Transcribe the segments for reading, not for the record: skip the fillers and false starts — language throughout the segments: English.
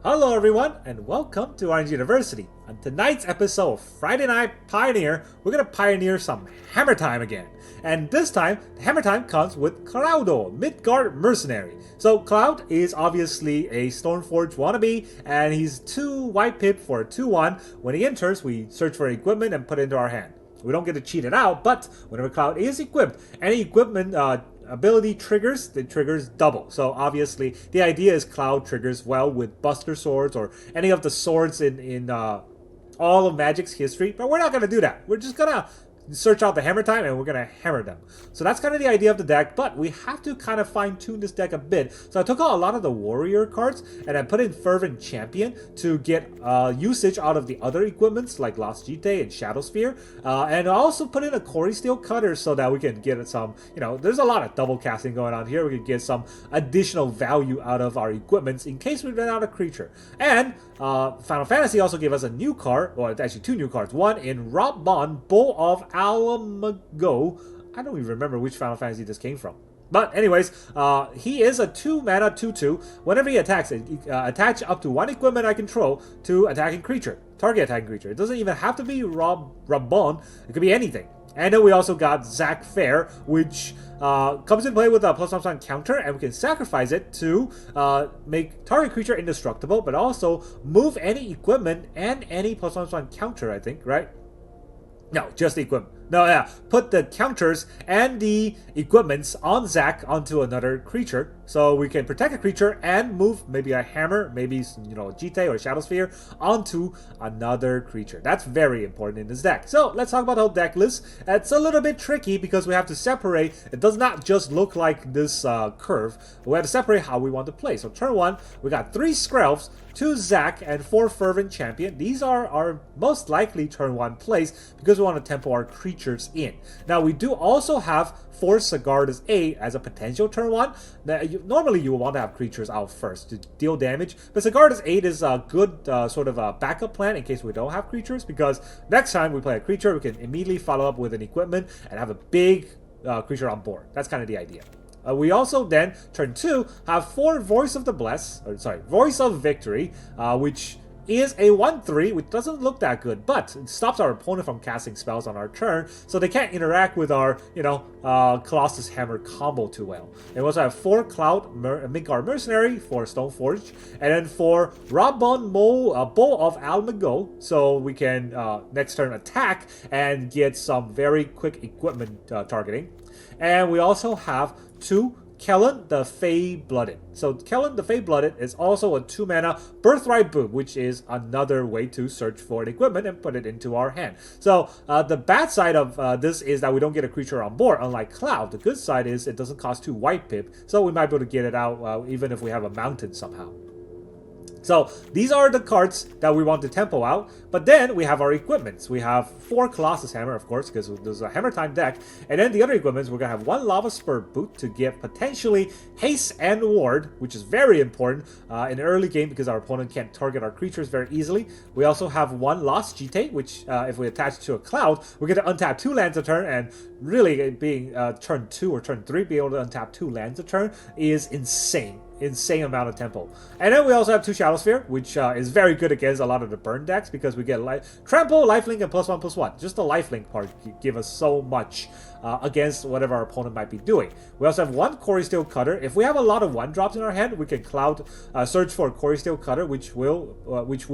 Hello everyone, and welcome to Orange University. On tonight's episode of Friday Night Pioneer, we're gonna pioneer some Hammer Time again. And this time, the Hammer Time comes with Cloud, Midgar Mercenary. So Cloud is obviously a Stoneforge wannabe, and he's 2 white pip for a 2/1. When he enters, we search for equipment and put it into our hand. We don't get to cheat it out, but whenever Cloud is equipped, any equipment ability triggers, the triggers double. So obviously the idea is Cloud triggers well with Buster Swords or any of the swords in all of Magic's history, but we're not going to do that. We're just going to search out the Hammer Time and we're going to hammer them. So that's kind of the idea of the deck, but we have to kind of fine-tune this deck a bit. So I took out a lot of the warrior cards and I put in Fervent Champion to get usage out of the other equipments like Lost Jitte and Shadowspear. And I also put in a Quarry Steel Cutter so that we can get some, there's a lot of double casting going on here. We can get some additional value out of our equipments in case we run out of creature. And Final Fantasy also gave us a new card, or actually 2 new cards. One in Raubahn, Bow of Mhigo. I don't even remember which Final Fantasy this came from. But anyways, he is a 2-mana 2/2. Whenever he attacks, attach up to 1 equipment I control to attacking creature. Target attacking creature. It doesn't even have to be Raubahn. It could be anything. And then we also got Zack Fair, which comes in play with a +1/+1 counter, and we can sacrifice it to make target creature indestructible, but also move any equipment and any +1/+1 counter, I think, right? No, just the equipment. No, yeah. Put the counters and the equipments on Zack onto another creature. So we can protect a creature and move maybe a hammer, maybe, Jitte or Shadowspear onto another creature. That's very important in this deck. So let's talk about the whole deck list. It's a little bit tricky because we have to separate. It does not just look like this curve. We have to separate how we want to play. So turn 1, we got 3 Skrelvs, 2 Zack, and 4 Fervent Champion. These are our most likely turn 1 plays because we want to tempo our creatures in. Now we do also have 4 Sigarda's 8 as a potential turn 1. Now, normally you will want to have creatures out first to deal damage, but Sigarda's 8 is a good sort of a backup plan in case we don't have creatures, because next time we play a creature, we can immediately follow up with an equipment and have a big creature on board. That's kind of the idea. We also then, turn 2, have 4 Voice of Victory, which is a 1/3, which doesn't look that good, but it stops our opponent from casting spells on our turn, so they can't interact with our, Colossus Hammer combo too well. And we also have 4 Cloud Midgar Mercenary for Stoneforge, and then 4 Raubahn Bow of Mhigo, so we can next turn attack and get some very quick equipment targeting. And we also have 2 Kellan the Fae-Blooded. So Kellan the Fae-Blooded is also a 2-mana Birthright Boot, which is another way to search for an equipment and put it into our hand. So the bad side of this is that we don't get a creature on board, unlike Cloud. The good side is it doesn't cost 2 white pip, so we might be able to get it out even if we have a mountain somehow. So these are the cards that we want to tempo out, but then we have our equipments. We have 4 Colossus Hammer, of course, because there's a Hammer Time deck, and then the other equipments, we're going to have 1 Lavaspur Boot to get potentially Haste and Ward, which is very important in the early game because our opponent can't target our creatures very easily. We also have 1 Lost Jitte, which if we attach to a Cloud, we're going to untap 2 lands a turn, and really being turn 2 or turn 3, being able to untap 2 lands a turn is insane amount of tempo. And then we also have 2 Shadowspear, which is very good against a lot of the burn decks because we get trample, lifelink, and +1/+1. Just the lifelink part give us so much against whatever our opponent might be doing. We also have 1 Quarry Steel Cutter. If we have a lot of 1-drops in our hand, we can Cloud search for a Quarry Steel Cutter, which we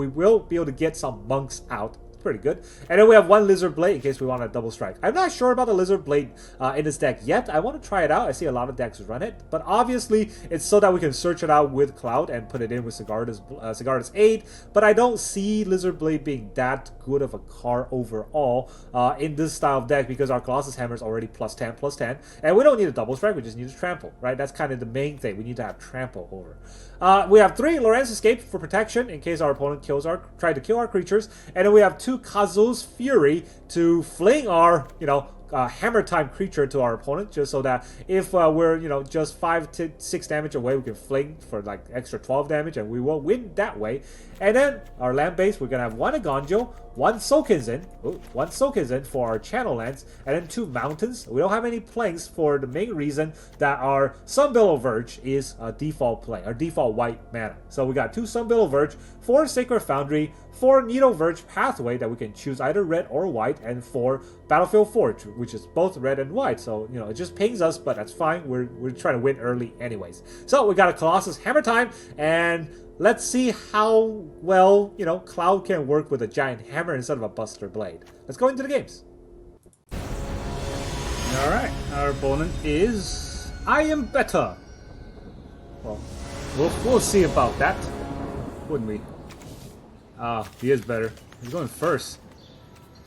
will be able to get some monks out. Pretty good. And then we have 1 Lizard Blade in case we want a double strike. I'm not sure about the Lizard Blade in this deck yet. I want to try it out. I see a lot of decks run it, but obviously it's so that we can search it out with Cloud and put it in with Sigarda's 8, but I don't see Lizard Blade being that good of a card overall in this style of deck because our Colossus Hammer is already +10/+10, and we don't need a double strike, we just need to trample, right? That's kind of the main thing. We need to have trample over. We have 3 Loran's Escape for protection in case our opponent try to kill our creatures, and then we have 2 Kazuul's Fury to fling our, Hammer Time creature to our opponent, just so that if we're, just 5 to 6 damage away, we can fling for like extra 12 damage, and we will win that way. And then our land base, we're gonna have 1 Agonjo, one Soakins in for our channel lands, and then 2 mountains. We don't have any plains for the main reason that our Sunbillow Verge is a default play, our default white mana. So we got 2 Sunbillow Verge, 4 Sacred Foundry, 4 Needle Verge Pathway that we can choose either red or white, and 4 Battlefield Forge, which is both red and white. So, you know, it just pings us, but that's fine. We're trying to win early anyways. So we got a Colossus Hammer time, and let's see how well, you know, Cloud can work with a giant hammer instead of a Buster Blade. Let's go into the games. Alright, our opponent is I Am Better. Well, we'll see about that, wouldn't we? He is better. He's going first.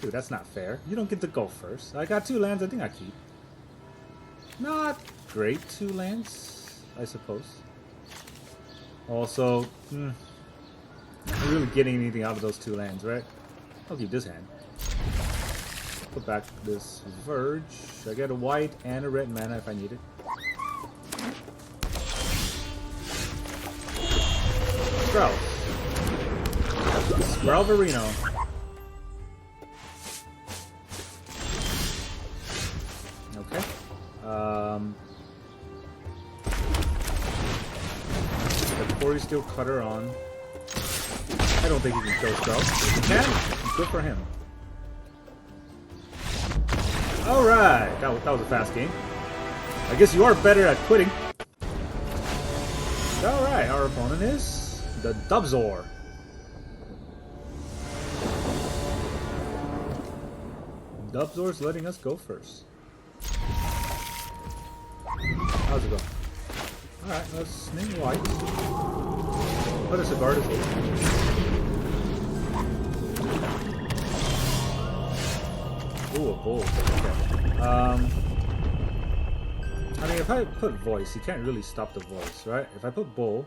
Dude, that's not fair. You don't get to go first. I got 2 lands, I think I keep. Not great 2 lands, I suppose. Also, not really getting anything out of those 2 lands, right? I'll keep this hand. Put back this Verge. I get a white and a red mana if I need it. Raubahn. Okay. The Quarry Steel Cutter on. I don't think he can kill Sprout. If he can, good for him. Alright, that was a fast game. I guess you are better at quitting. Alright, our opponent is the Dubzor. Dubzor's letting us go first. How's it going? Alright, let's name white. Put a Sigarda here. Ooh, a bull. Okay. I mean, if I put voice, you can't really stop the voice, right? If I put bull,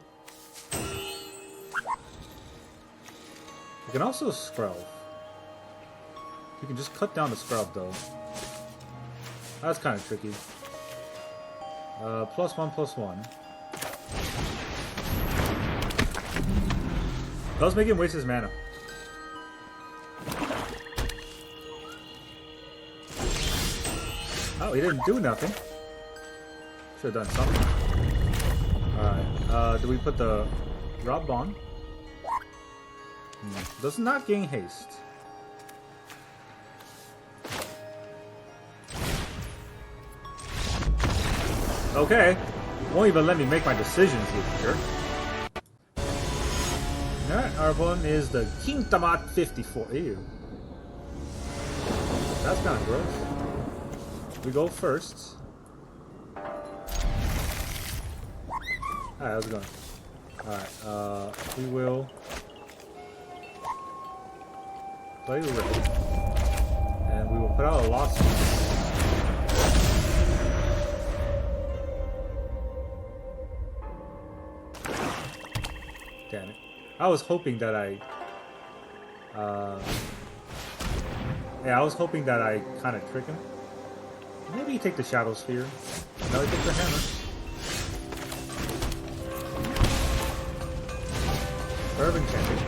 you can also scrub. You can just cut down the scrub, though. That's kind of tricky. +1/+1. Does make him waste his mana. Oh, he didn't do nothing. Should have done something. Alright, do we put the Raubahn? Does not gain haste. Okay. Won't even let me make my decisions here. Alright, our opponent is the King Tamat 54. Ew. That's kind of gross. We go first. Alright, how's it going? Alright, we will play red. And we will put out a Lost Jitte. Damn it. I was hoping that I kind of trick him. Maybe you take the Shadowspear. No, you take the hammer. Fervent Champion.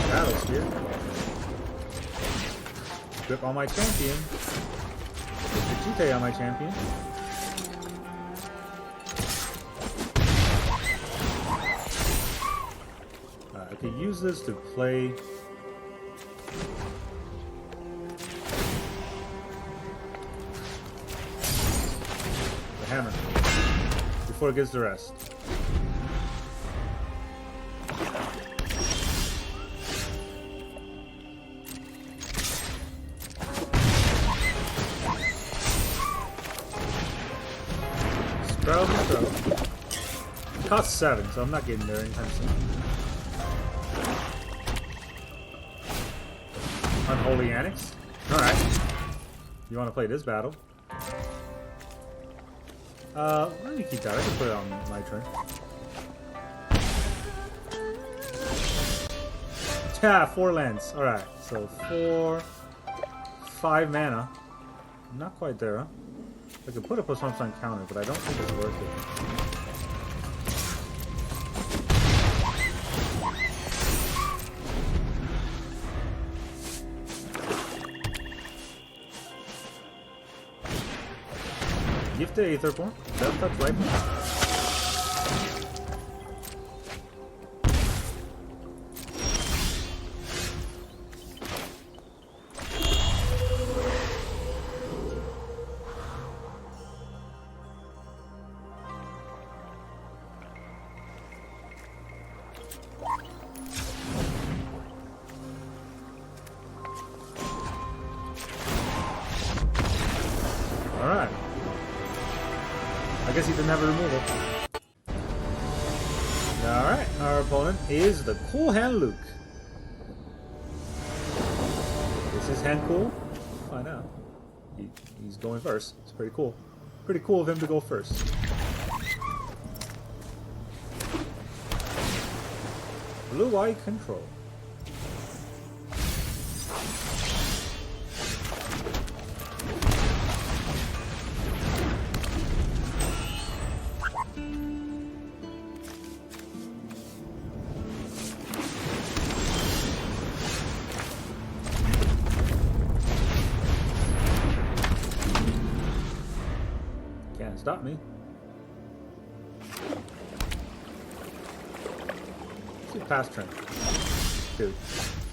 Shadowspear. Grip on my champion. Put the Jitte on my champion. I could use this to play the hammer before it gets the rest. Sprout. It costs 7, so I'm not getting there anytime soon. Unholy Annex. Alright. You want to play this battle? Let me keep that. I can put it on my turn. Yeah, 4 lands. Alright, so 4, 5 mana. Not quite there, huh? I could put a +1 counter, but I don't think it's worth it. Life to Aetherborn. Death Touch right. Alright. I guess he didn't have a removal. Alright, our opponent is the Cool Hand Luke. Is his hand cool? Find out. He's going first. It's pretty cool. Pretty cool of him to go first. Blue Eye Control. Can't stop me. Let's see past turn. Dude.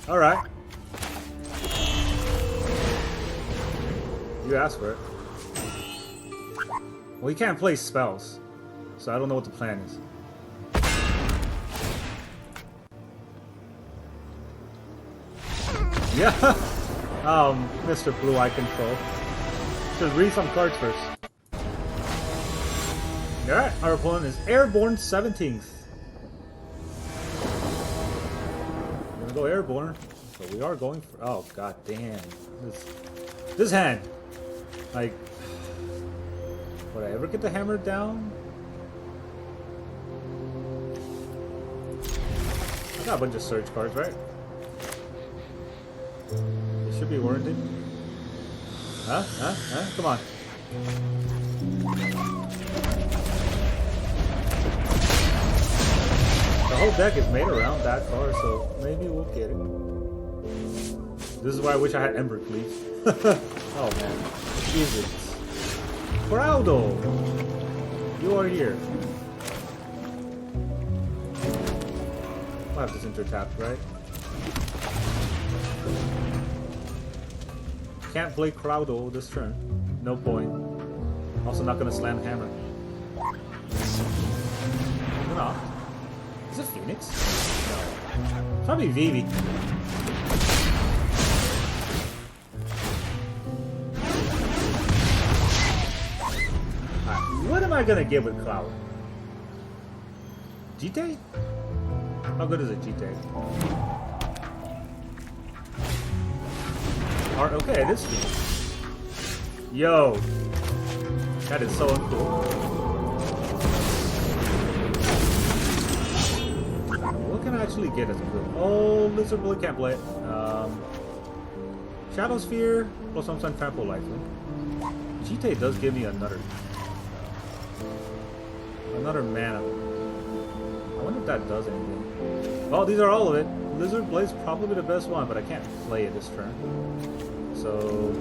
Alright. You asked for it. Well, he can't play spells, so I don't know what the plan is. Yeah! Mr. Blue Eye Control. Should read some cards first. Alright, our opponent is Airborne 17th. We're gonna go Airborne, but we are going for. Oh, god damn. This hand. Like. Would I ever get the hammer down? I got a bunch of search cards, right? It should be warranted. Huh? Come on. The whole deck is made around that card, so maybe we'll get it. This is why I wish I had Ember Cleave. Oh man. Jesus. Crowdo! You are here. I'll have this intertapped, right? Can't play Crowdo this turn. No point. Also not gonna slam hammer. Or not. Is it Phoenix? No. Probably Vivi. What am I gonna get with Cloud? Jitte? How good is a Jitte? Okay, it is Phoenix. Yo! That is so uncool. What can I actually get as a good? Oh, Lizard Bullet can't play it. Shadowspear plus some Sun Trample Lifelink. Jitte does give me another mana. I wonder if that does anything. Well, these are all of it. Lizard Blade's probably the best one, but I can't play it this turn. So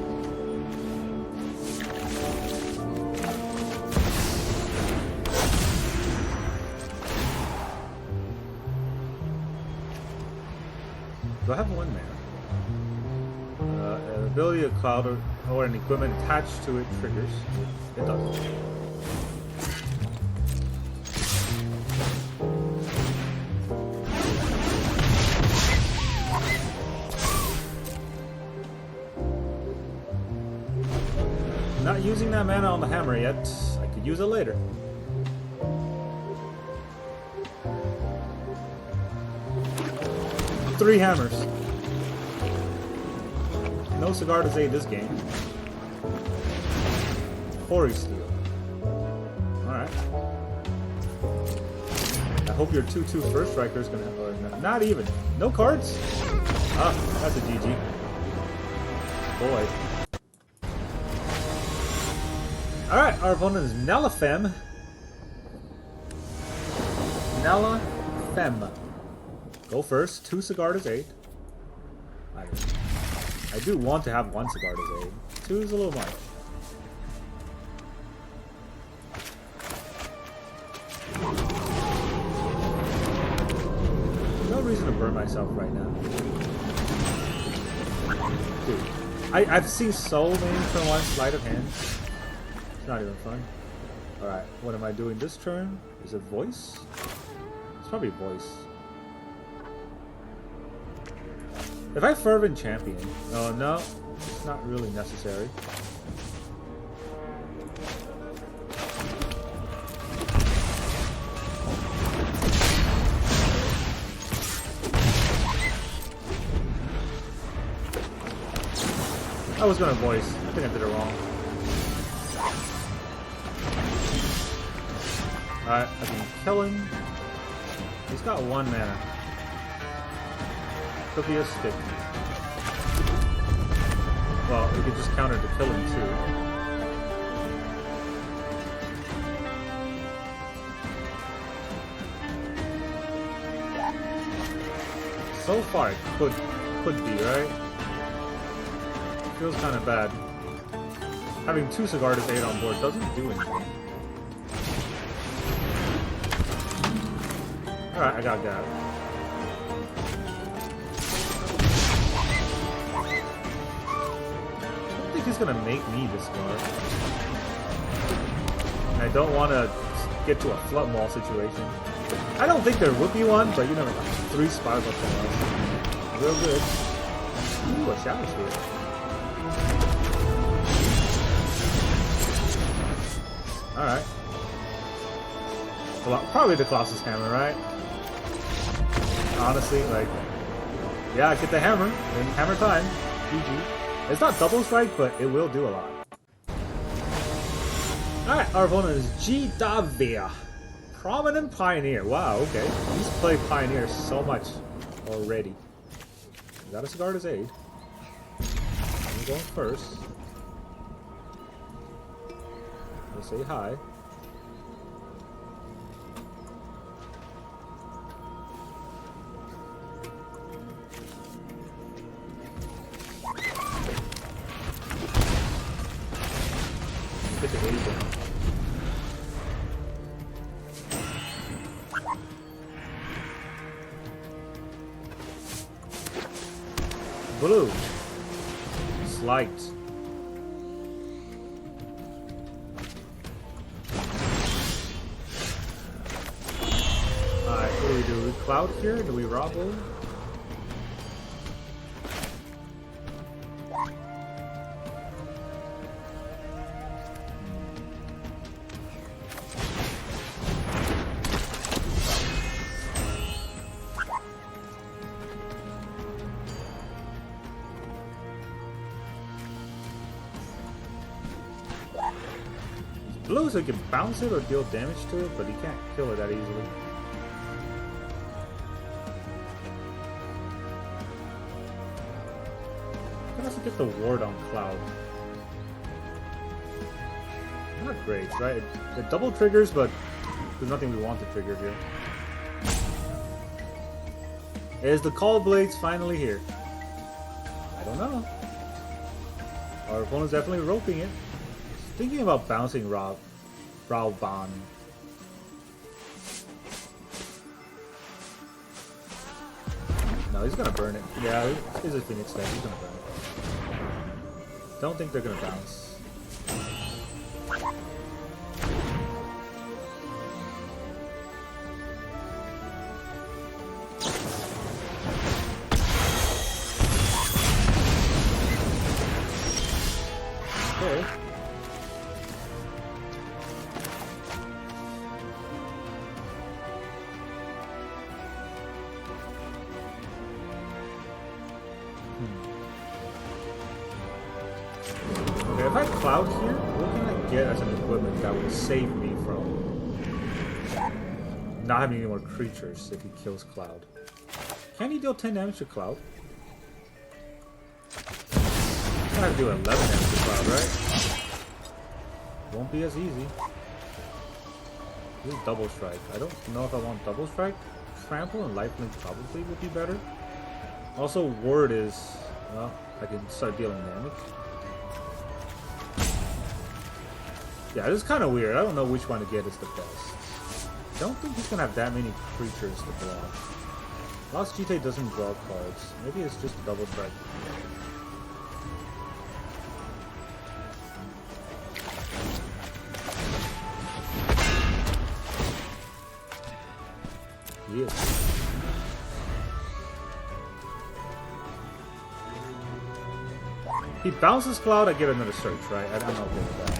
do I have one mana? An ability of Cloud or an equipment attached to it triggers. It does. Not using that mana on the hammer yet. I could use it later. Three hammers. No Sigarda Zaid this game. Hori Steel. Alright. I hope your 2/2 first striker is gonna have. Or not even. No cards? Ah, that's a GG. Boy. Alright, our opponent is Nelafem. Nelafem. Go first. 2 Sigarda Zaid. I do want to have 1 Sigarda Zaid. 2 is a little much. reason to burn myself right now. Dude, I've seen so many turn 1 sleight of hand. It's not even fun. Alright, what am I doing this turn? Is it voice? It's probably voice. If I Fervent Champion... Oh no, it's not really necessary. I was gonna voice. I think I did it wrong. Alright, I can kill him. He's got 1 mana. Could be a stick. Well, we could just counter to kill him too. So far, it could be, right? Feels kind of bad. Having 2 Sigardas 8 on board doesn't do anything. Alright, I got that. I don't think he's gonna make me discard. And I don't want to get to a flood mall situation. I don't think there would be one, but you know, 3 spies up from us. Real good. Ooh, a Shadowspear. Alright. Well, probably the Colossus Hammer, right? Honestly, like... Yeah, get the hammer, and hammer time. GG. It's not double strike, but it will do a lot. Alright, our opponent is G. Prominent Pioneer. Wow, okay. He's played Pioneer so much already. We got a Sigarda's Aid. I'm going first. Let's say hi. Get the Aid down. Blue. Slight. Alright, what do we do? We Cloud here? Do we Raubahn? Blue, so he can bounce it or deal damage to it, but he can't kill it that easily. I'm gonna have to get the ward on Cloud. Not great, right? It double triggers, but there's nothing we want to trigger here. Is the Call Blades finally here? I don't know. Our opponent's definitely roping it. Thinking about bouncing Raubahn. No, he's gonna burn it. Yeah, he's a Phoenix Light. He's gonna burn it. Don't think they're gonna bounce. Okay. If I Cloud here, what can I get as an equipment that would save me from not having any more creatures if he kills Cloud? Can he deal 10 damage to Cloud? I have to do 11 damage to Cloud, right? Won't be as easy. This is double strike. I don't know if I want double strike. Trample and lifelink probably would be better. Also, ward is, well, I can start dealing damage. Yeah, this is kind of weird. I don't know which one to get is the best. I don't think he's gonna have that many creatures to block. Lost Jitte doesn't draw cards. Maybe it's just a double strike. Yes. He bounces Cloud, I get another search, right? I'm okay with that.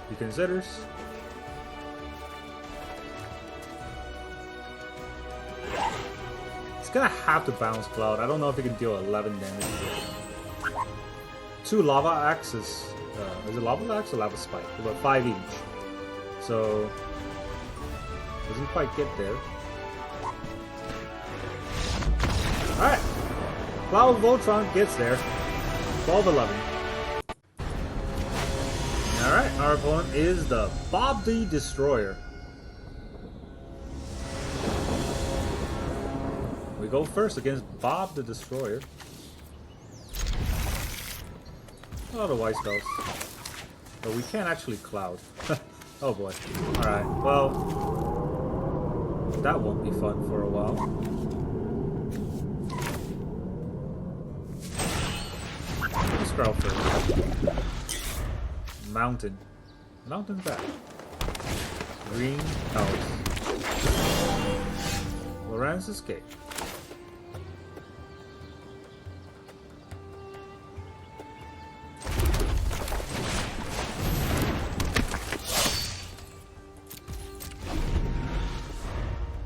He considers. He's gonna have to bounce Cloud. I don't know if he can deal 11 damage. 2 lava axes. Is it lava axe or lava spike? About 5 each. So doesn't quite get there. Alright. Cloud Voltron gets there. 12-11. Alright, our opponent is the Bob the Destroyer. We go first against Bob the Destroyer. A lot of white spells. But we can't actually Cloud. Oh boy. Alright, well, that won't be fun for a while. Scroll first. Mountain. Mountain back. Green house. Loran's escape.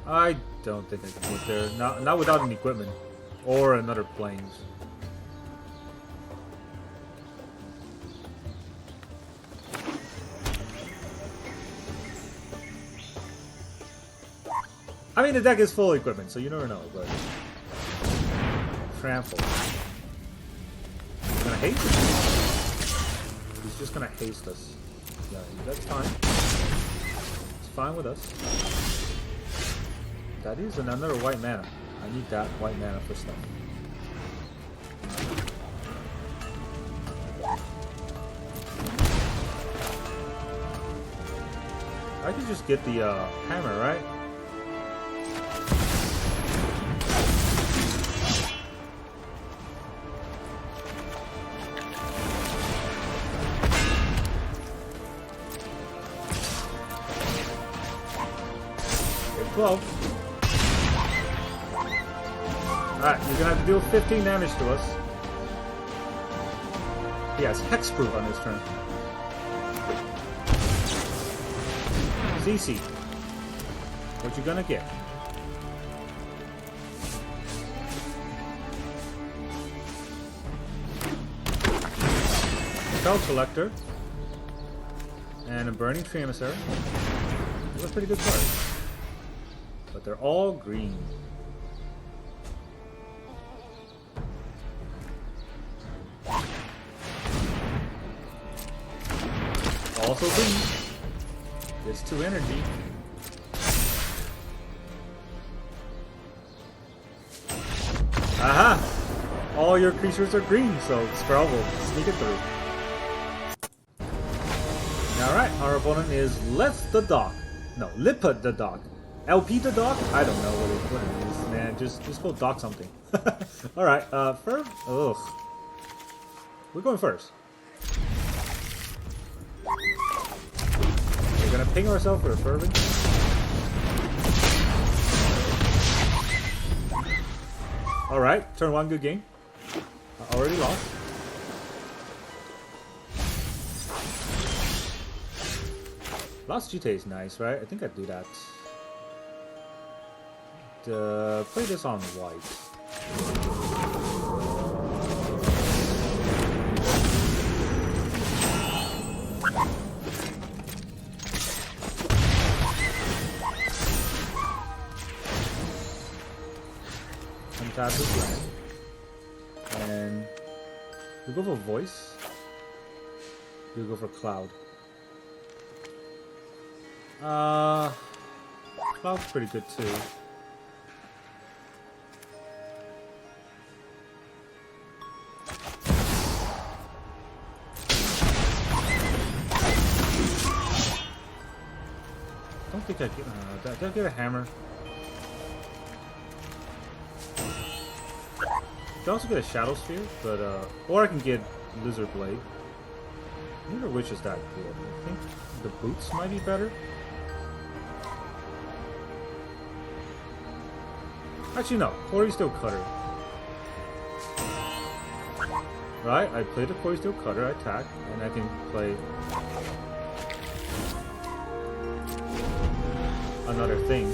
I don't think I can get there. Not without any equipment. Or another planes. I mean, the deck is full equipment, so you never know, but... Trample. He's gonna haste us. He's just gonna haste us. Yeah, that's fine. It's fine with us. That is another white mana. I need that white mana for stuff. I can just get the hammer, right? Okay, 12. Alright, you're gonna have to deal 15 damage to us. He has hexproof on his turn. CC. What you gonna get? Spell Collector. And a Burning Tree Emissary. Those are pretty good cards. But they're all green. Also green. Gets 2 energy. Aha! All your creatures are green, so Spell will sneak it through. Alright, our opponent is the Doc. No, Lippa the Doc. LP the Doc? I don't know what it is, man. Just go Doc something. Alright, ugh. We're going first. We're gonna ping ourselves for a Fervent. Alright, turn 1, good game. Already lost. Lost Jitte is nice, right? I think I'd do that. Play this on white. Untap this land. And we go for voice. We go for cloud. Cloud's pretty good too. think I get. Did I get a hammer? I can also get a Shadowspear, but or I can get Lizard Blade. Neither of which is that good. I think the boots might be better. Actually, no. Quarry Steel Cutter. Right, I play the Quarry Steel Cutter, I attack, and I can play another thing.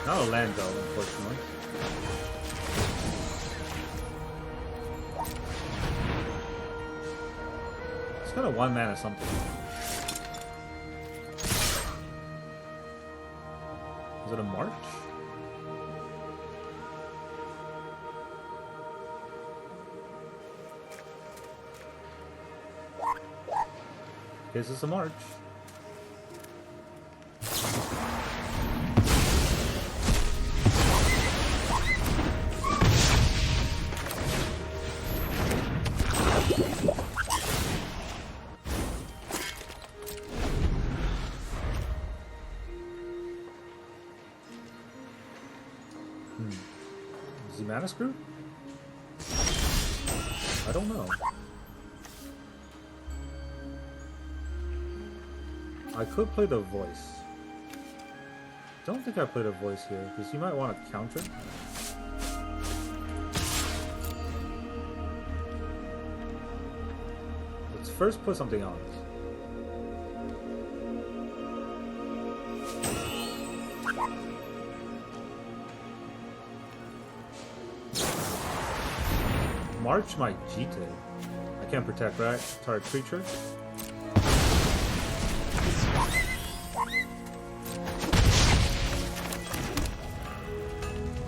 Not a land though, unfortunately. It's got a 1 mana something. Is it a march? This is a march. Is he mana screwed? I don't know. I could play the voice. Don't think I played a voice here, because he might want to counter. Let's first put something on. March my Jitte. I can't protect, right? Target creature.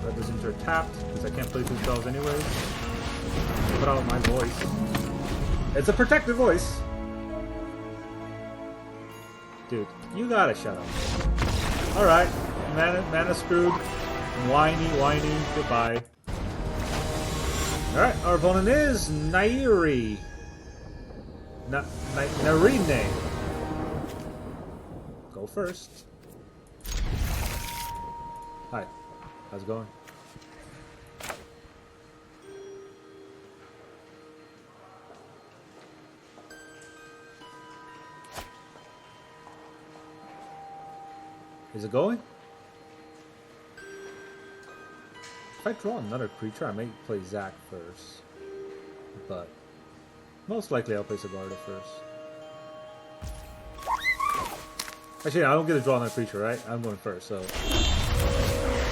Red Designer tapped, because I can't play 2 spells anyways. Put out my voice. It's a protective voice! Dude, you gotta shut up. Alright, mana screwed. Whiny, goodbye. Alright, our opponent is Nairi. Narine. Go first. Hi, how's it going? Is it going? If I draw another creature, I may play Zack first. But most likely I'll play Sigarda first. Actually, I don't get to draw another creature, right? I'm going first, so...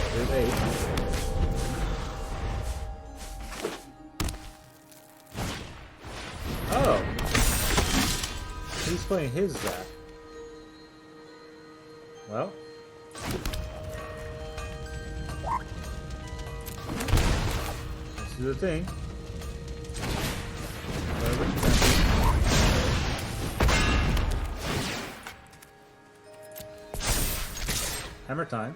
There's 8. Oh! He's playing his Zack. Well... Let's do the thing. Hammer time.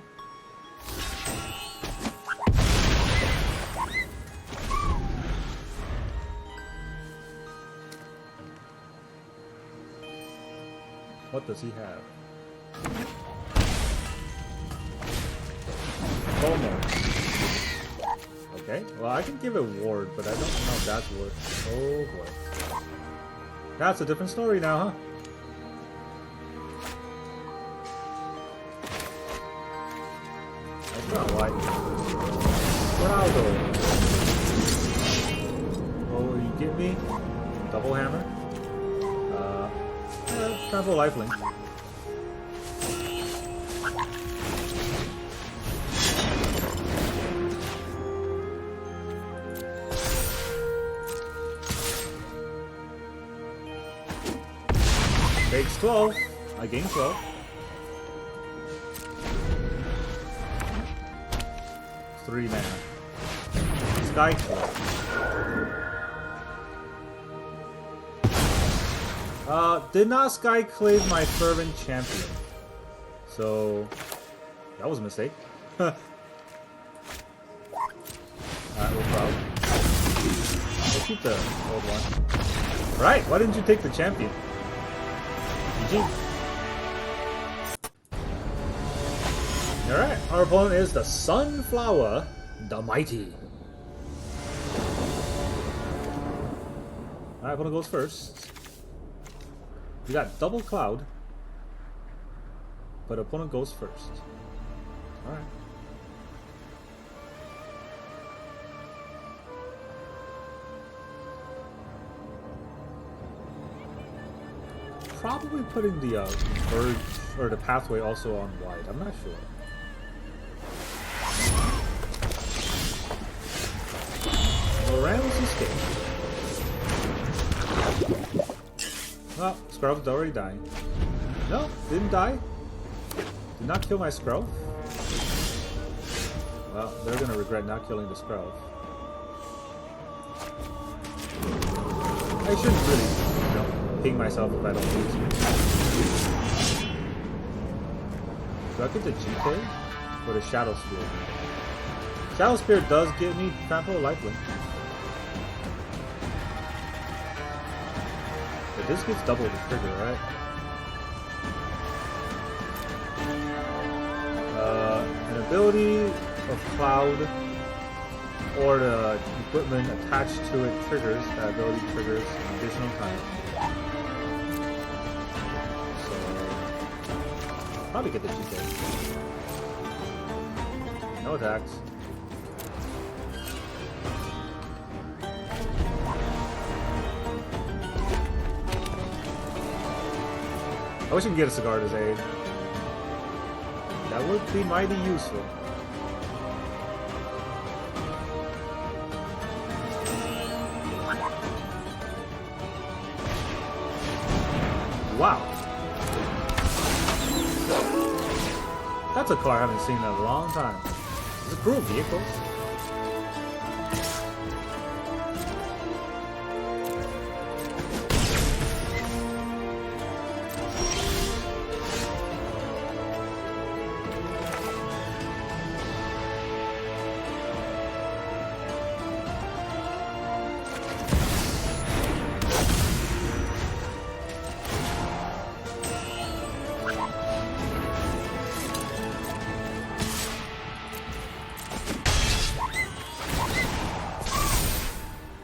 What does he have? Okay, well I can give it ward, but I don't know if that's worth. Oh boy. That's a different story now, huh? That's not like Ronaldo. Oh, you get me? Double hammer? Time for lifelink. Takes 12. I gain 12. Three mana. Sky Clave. Did not Sky Clave my Fervent Champion. So that was a mistake. Alright, we'll Cloud. We'll keep the old one. Right, why didn't you take the champion? GG. Alright, our opponent is the Sunflower, the Mighty. Alright, opponent goes first. We got double Cloud, but opponent goes first. Alright. Probably putting the verge or the pathway also on white. I'm not sure. Loran's escape. Well, Scruff's already dying. No, didn't die. Did not kill my Scruff. Well, they're gonna regret not killing the Scruff. I shouldn't really, ping myself if I don't need to. Do I get the Jitte or the Shadowspear? Shadowspear does give me Trample Lifelink. But this gets double the trigger, right? An ability of Cloud or the equipment attached to it triggers, that ability triggers an additional time. So, probably get the Jitte. No attacks. I wish I could get a Sigarda's aid. That would be mighty useful. Wow. That's a car I haven't seen in a long time. Is it Brew Vehicles?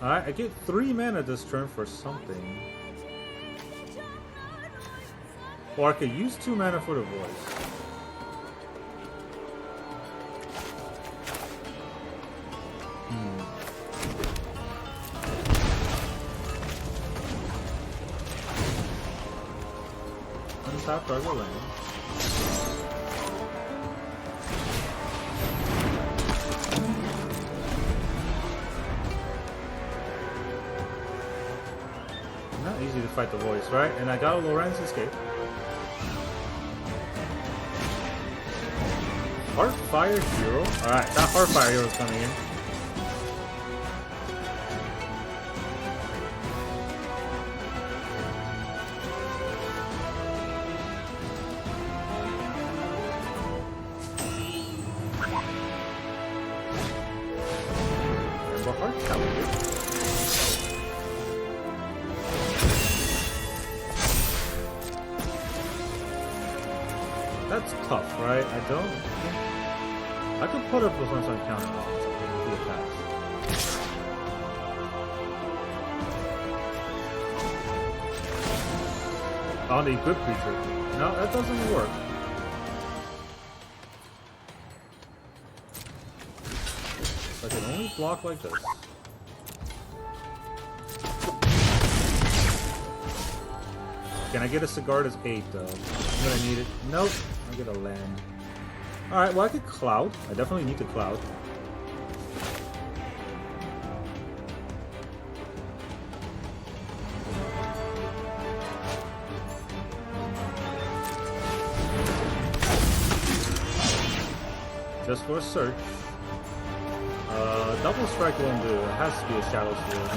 Alright, I get 3 mana this turn for something. Or I could use 2 mana for the voice. Untap target land. Not easy to fight the voice, right? And I got a Loran's escape. Heartfire Hero? Alright, that Heartfire Hero is coming in. And what heart caliber? That's tough, right? I don't think... I could put up with one on counter he attacks. On the equipped creature. No, that doesn't work. I can only block like this. Can I get a Sigarda's 8 though? I'm gonna need it. Nope. I get a land. Alright, well I could Cloud. I definitely need to Cloud. Just for a search. Double strike won't do. It has to be a Shadowspear.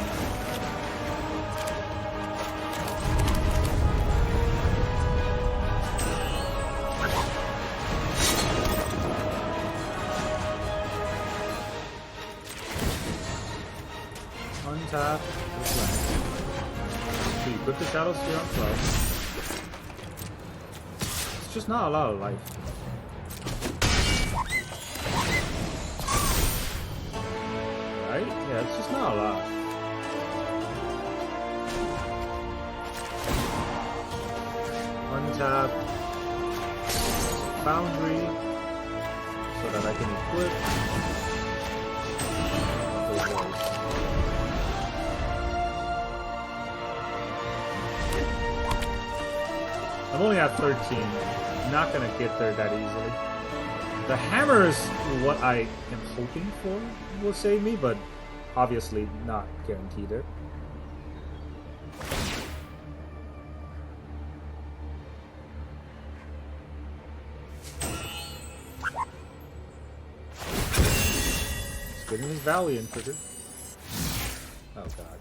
Untap. So you put the Shadowspear on 12. It's just not a lot of life. Right? Yeah, it's just not a lot. Untap. Foundry. So that I can equip. I'm only at 13. Not gonna get there that easily. The hammer is what I am hoping for will save me, but obviously not guaranteed it. Just getting his Valiant triggered. Oh god.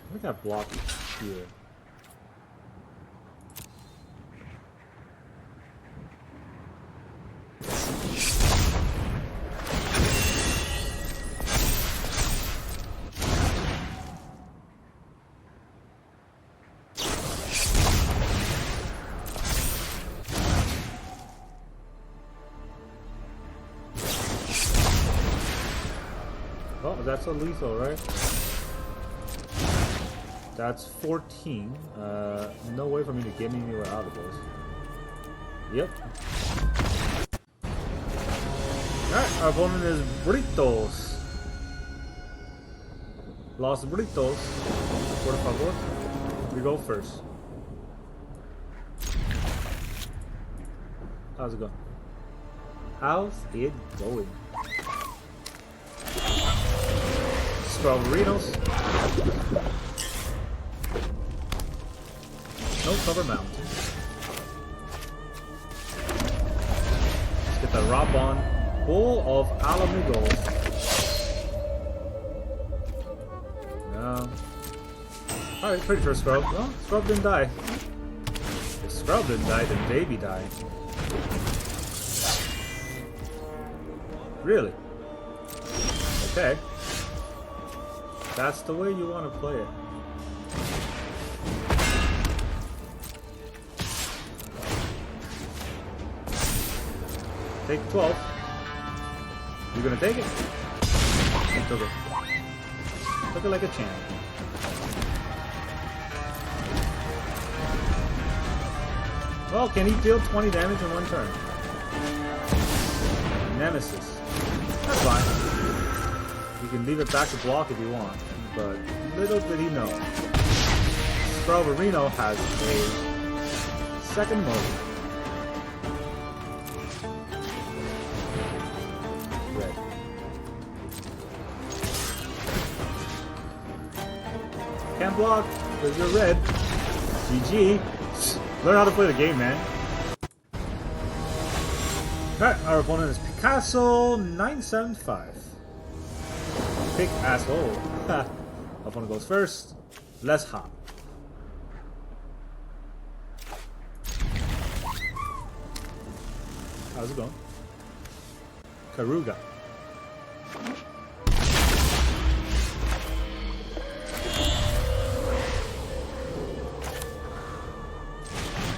I think I blocked here. Oh, that's a lethal, right? That's 14. No way for me to get anywhere out of this. Yep. Alright, our opponent is Burritos. Lost Burritos. Por favor. We go first. How's it going? How's it going? Strawberrinos. No cover mountain. Let's get the Raubahn. Full of Alamigos. No. Alright, pretty sure Scrub. No, Scrub didn't die. If Scrub didn't die, then Baby died. Really? Okay. That's the way you want to play it. Take 12. You gonna take it? He took it. Took it like a champ. Well, can he deal 20 damage in one turn? Nemesis. That's fine. You can leave it back to block if you want, but little did he know. Strawberrino has a second mode. Red. Can't block because you're red. GG. Learn how to play the game, man. Alright, our opponent is Picasso 975. Pick asshole. Opponent goes first. Let's hop. How's it going? Karuga.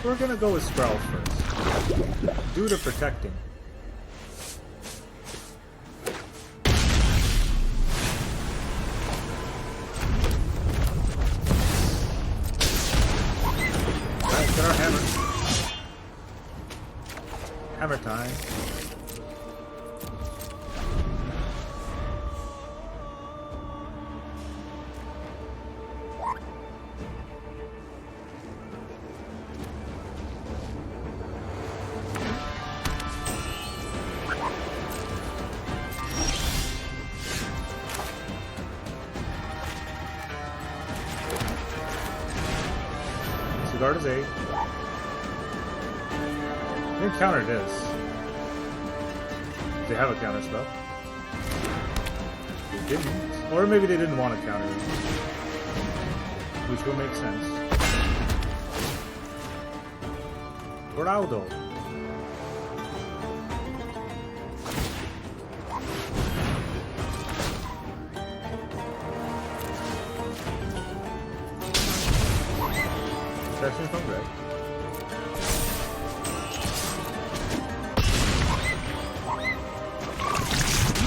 We're gonna go with Sprout first. Due to protecting. Alright, get our hammer. Hammer time. Sigarda's 8. They can counter this. They have a counter spell. They didn't. Or maybe they didn't want to counter it. Which will make sense. Ronaldo. Session from Red.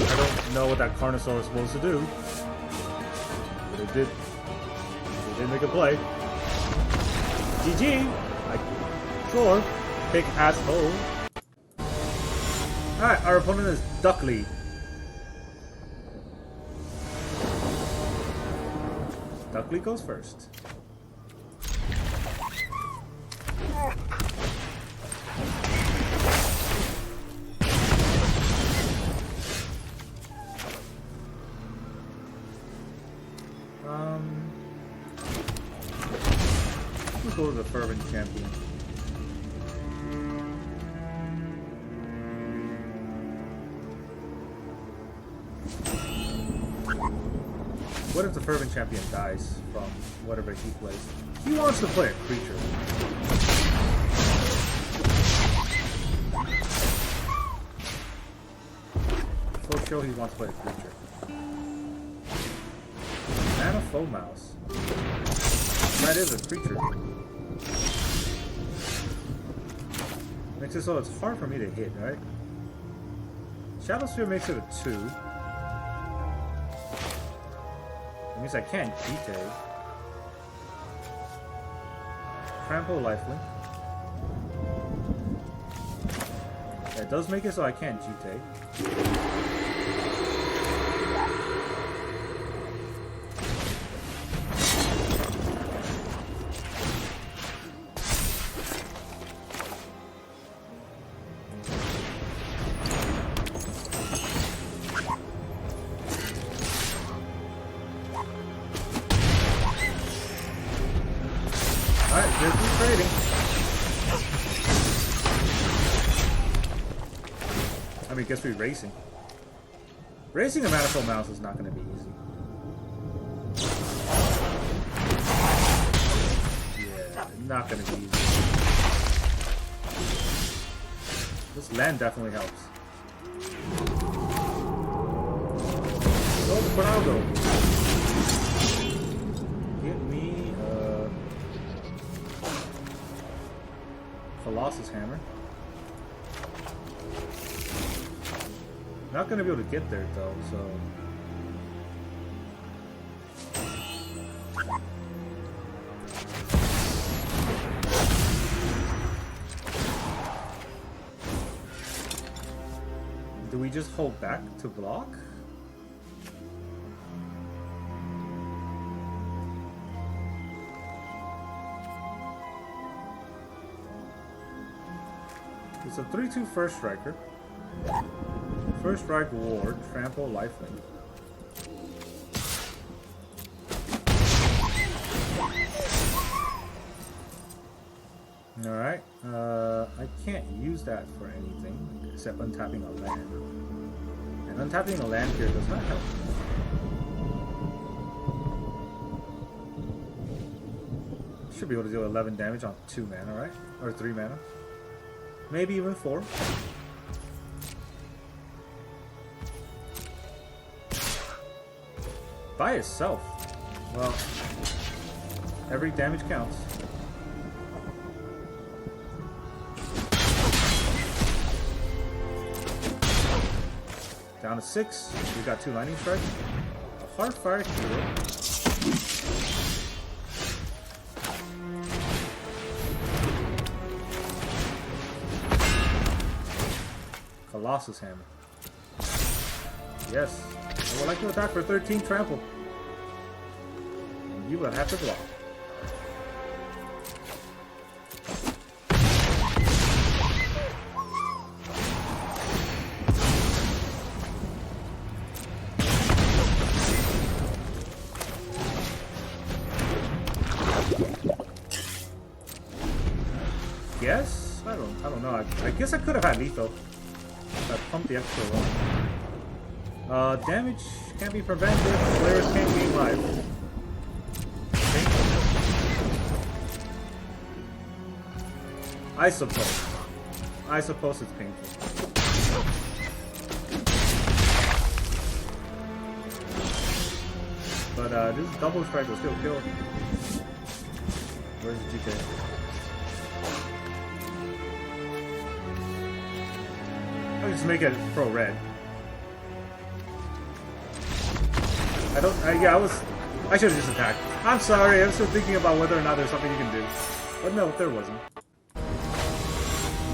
I don't know what that Carnosaur was supposed to do, but it did. It did make a play. GG! Sure. Big asshole. Alright, our opponent is Duckley. Duckley goes first. Let's go to the Fervent Champion. What if the Fervent Champion dies from whatever he plays? He wants to play a creature. For sure he wants to play a creature. Mana Foe Mouse. That is a creature. Makes it so it's hard for me to hit, right? Shadowspear makes it a 2. That means I can't Jitte. Trample Lifelink. That does make it so I can't Jitte. I guess we're racing. Racing a Mana Foe Mouse is not going to be easy. Yeah, not going to be easy. This land definitely helps. Oh, Ronaldo. Give me Colossus Hammer. Not gonna be able to get there though, so do we just hold back to block? It's a 3/2 first striker. First strike ward, trample, lifelink. Alright, I can't use that for anything except untapping a land. And untapping a land here does not help. Should be able to deal 11 damage on 2 mana, right? Or 3 mana. Maybe even 4. By itself. Well, every damage counts. Down to 6. We got 2 lightning strikes. A hard fire hero. Colossus Hammer. Yes. I would like to attack for 13 trample. And you will have to block. Yes? I don't know. I guess I could have had lethal. I pumped the extra one. Damage can't be prevented. Players can't gain life. I suppose. I suppose it's painful. But this double strike will still kill. Where's Jitte? I'll just make it pro red. I should have just attacked. I'm sorry, I'm still thinking about whether or not there's something you can do. But no, there wasn't.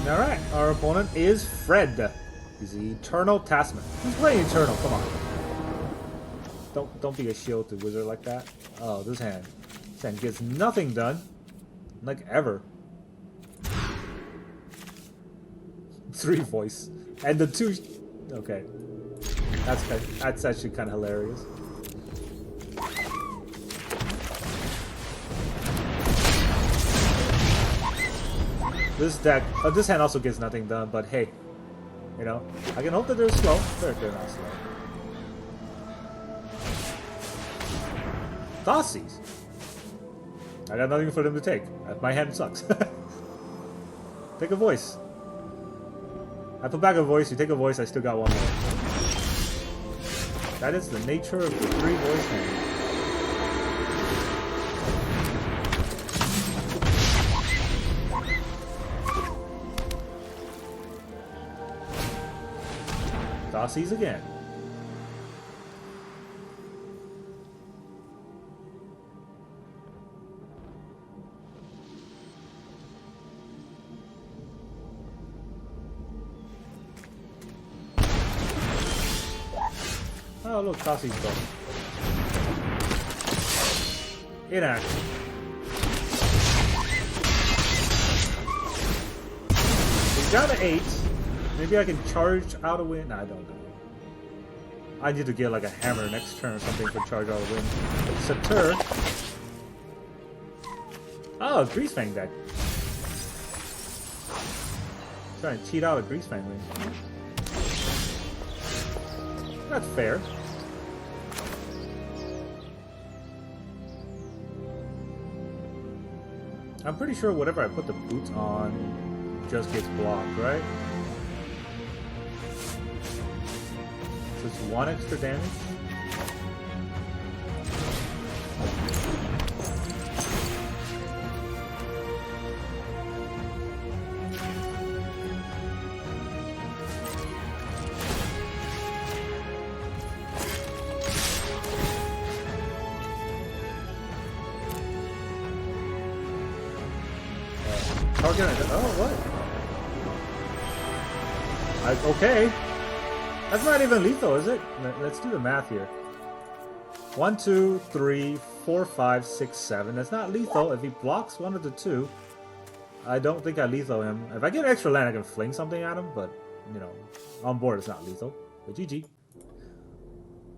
Alright, our opponent is Fred. He's the Eternal Taskman. Who's playing Eternal? Come on. Don't be a shield to wizard like that. Oh, this hand. This hand gets nothing done. Like ever. 3 voice. And the 2... Okay. That's actually kind of hilarious. This deck... this hand also gets nothing done, but hey. You know, I can hope that they're slow. They're not slow. Thoughtseize. I got nothing for them to take. My hand sucks. Take a voice. I put back a voice, you take a voice, I still got 1 more. That is the nature of the 3 voice hand. Thoughtseize again. Oh look, Thoughtseize gone. Inaction. He's down to 8. Maybe I can charge out a win. I don't know. I need to get like a hammer next turn or something for charge out a win. Satur. Oh, Greasefang deck. Trying to cheat out a Greasefang win. That's fair. I'm pretty sure whatever I put the boots on just gets blocked, right? So it's 1 extra damage. Oh, what? Okay. That's not even lethal, is it? Let's do the math here. 1, 2, 3, 4, 5, 6, 7. That's not lethal. If he blocks 1 of the 2, I don't think I lethal him. If I get extra land, I can fling something at him, but, you know, on board it's not lethal. But GG.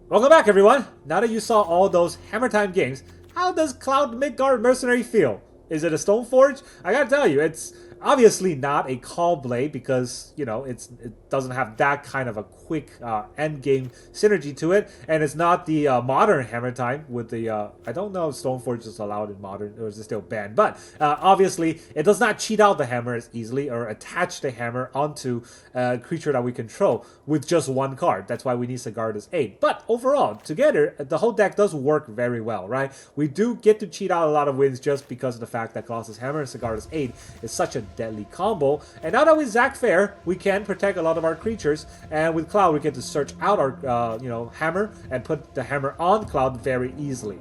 Welcome back, everyone! Now that you saw all those Hammer Time games, how does Cloud Midgar Mercenary feel? Is it a Stoneforge? I gotta tell you, it's obviously not a Call Blade because, you know, it doesn't have that kind of a quick end game synergy to it, and it's not the modern Hammer Time with the I don't know if Stoneforge is allowed in modern or is it still banned, but obviously it does not cheat out the hammer as easily or attach the hammer onto a creature that we control with just 1 card. That's why we need Sigarda's aid. But overall, together, the whole deck does work very well, right? We do get to cheat out a lot of wins just because of the fact that Colossus Hammer and Sigarda's aid is such a deadly combo. And now that with Zack Fair, we can protect a lot of our creatures, and with Cloud, we get to search out our you know, hammer and put the hammer on Cloud very easily.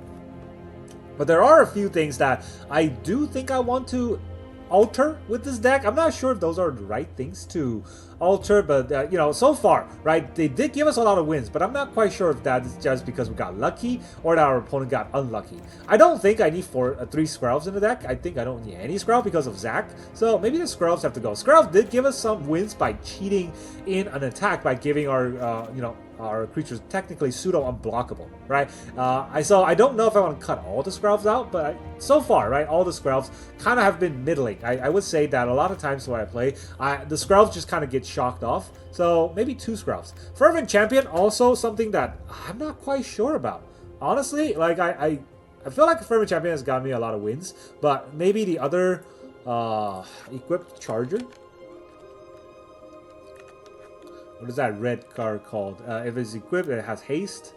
But there are a few things that I do think I want to alter with this deck. I'm not sure if those are the right things to alter, but you know, so far, right, they did give us a lot of wins, but I'm not quite sure if that is just because we got lucky or that our opponent got unlucky. I don't think I need 3 Skrelvs in the deck. I think I don't need any Skrelv because of Zack, so maybe the Skrelvs have to go. Skrelv did give us some wins by cheating in an attack by giving our you know, our creatures technically pseudo unblockable, right? So I don't know if I want to cut all the Skrelvs out, but so far, right, all the Skrelvs kind of have been middling. I would say that a lot of times when I play, the Skrelvs just kind of get shocked off, so maybe 2 Skrelvs. Fervent Champion, also something that I'm not quite sure about. Honestly, like I feel like Fervent Champion has gotten me a lot of wins, but maybe the other equipped Charger. What is that red card called? If it's equipped, it has haste.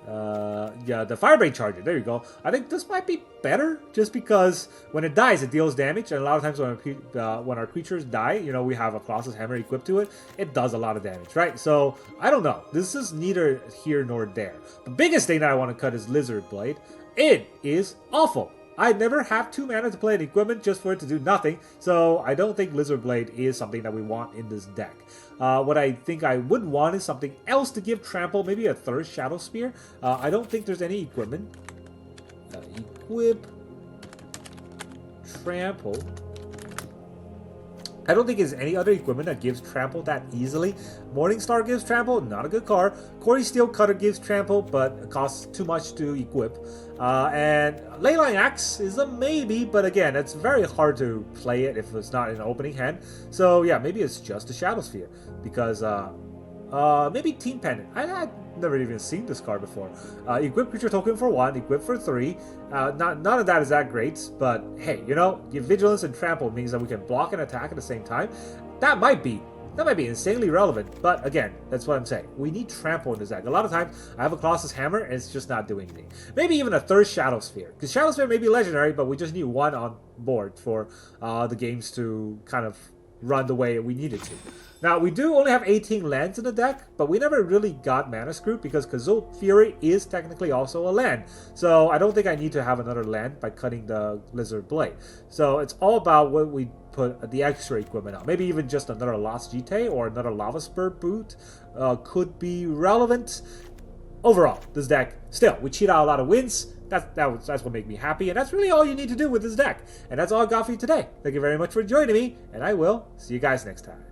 Yeah, the Fireblade Charger, there you go. I think this might be better, just because when it dies, it deals damage, and a lot of times when our creatures die, you know, we have a Colossus Hammer equipped to it, it does a lot of damage, right? So, I don't know. This is neither here nor there. The biggest thing that I want to cut is Lizard Blade. It is awful. I never have 2 mana to play an equipment just for it to do nothing, so I don't think Lizard Blade is something that we want in this deck. What I think I would want is something else to give trample, maybe a 3rd Shadowspear. I don't think there's any equipment. Equip, trample. I don't think there's any other equipment that gives trample that easily. Morningstar gives trample, not a good card. Quarry Steel Cutter gives trample, but it costs too much to equip. And Leyline Axe is a maybe, but again, it's very hard to play it if it's not in an opening hand. So yeah, maybe it's just a Shadowspear, because maybe Team Pendant. I've never even seen this card before. Equip creature token for 1, equip for 3. None of that is that great, but hey, you know, your Vigilance and Trample means that we can block and attack at the same time. That might be insanely relevant, but again, that's what I'm saying. We need Trample in this deck. A lot of times, I have a Colossus Hammer, and it's just not doing anything. Maybe even a 3rd Shadowspear, because Shadowspear may be legendary, but we just need 1 on board for the games to kind of run the way we need it to. Now, we do only have 18 lands in the deck, but we never really got mana screwed because Kazuul Fury is technically also a land. So I don't think I need to have another land by cutting the Lizard Blade. So it's all about what we put the extra equipment on. Maybe even just another Lost Jitte or another Lavaspur Boot could be relevant. Overall, this deck, still, we cheat out a lot of wins. That's what makes me happy, and that's really all you need to do with this deck. And that's all I got for you today. Thank you very much for joining me, and I will see you guys next time.